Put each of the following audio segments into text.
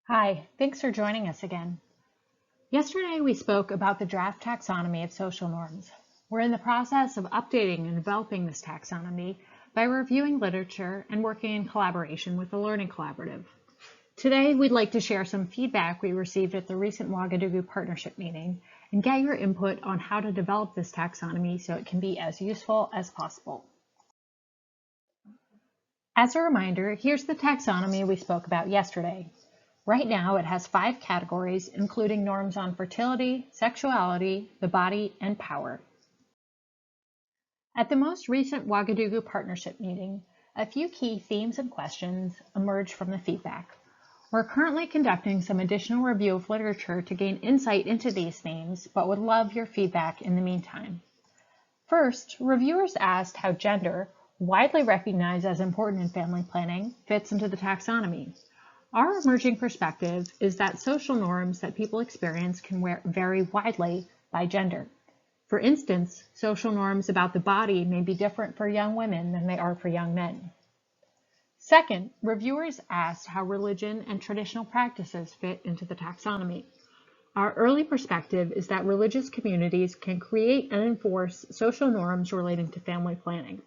Hi, thanks for joining us again. Yesterday we spoke about the draft taxonomy of social norms. We're in the process of updating and developing this taxonomy by reviewing literature and working in collaboration with the Learning Collaborative. Today we'd like to share some feedback we received at the recent Ouagadougou partnership meeting and get your input on how to develop this taxonomy so it can be as useful as possible. As a reminder, here's the taxonomy we spoke about yesterday. Right now, it has 5 categories, including norms on fertility, sexuality, the body, and power. At the most recent Ouagadougou partnership meeting, a few key themes and questions emerged from the feedback. We're currently conducting some additional review of literature to gain insight into these themes, but would love your feedback in the meantime. First, reviewers asked how gender, widely recognized as important in family planning, fits into the taxonomy. Our emerging perspective is that social norms that people experience can vary widely by gender. For instance, social norms about the body may be different for young women than they are for young men. Second, reviewers asked how religion and traditional practices fit into the taxonomy. Our early perspective is that religious communities can create and enforce social norms relating to family planning.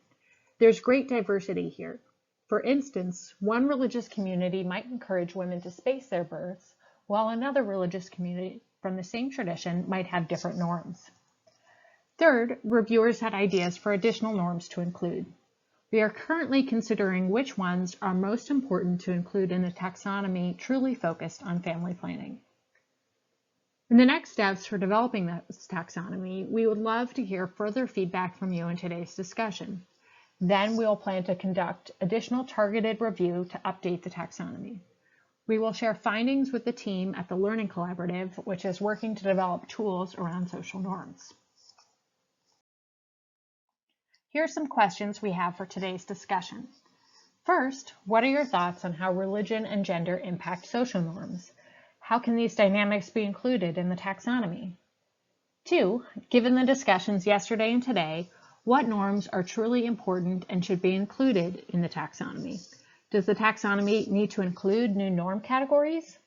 There's great diversity here. For instance, one religious community might encourage women to space their births, while another religious community from the same tradition might have different norms. Third, reviewers had ideas for additional norms to include. We are currently considering which ones are most important to include in the taxonomy truly focused on family planning. In the next steps for developing this taxonomy, we would love to hear further feedback from you in today's discussion. Then we will plan to conduct additional targeted review to update the taxonomy. We will share findings with the team at the Learning Collaborative, which is working to develop tools around social norms. Here are some questions we have for today's discussion. First, what are your thoughts on how religion and gender impact social norms? How can these dynamics be included in the taxonomy? 2, given the discussions yesterday and today, what norms are truly important and should be included in the taxonomy? Does the taxonomy need to include new norm categories?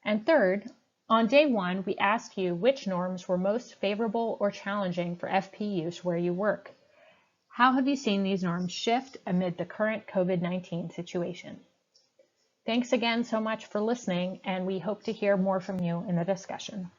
And third, on day 1, we asked you which norms were most favorable or challenging for FP use where you work. How have you seen these norms shift amid the current COVID-19 situation? Thanks again so much for listening, and we hope to hear more from you in the discussion.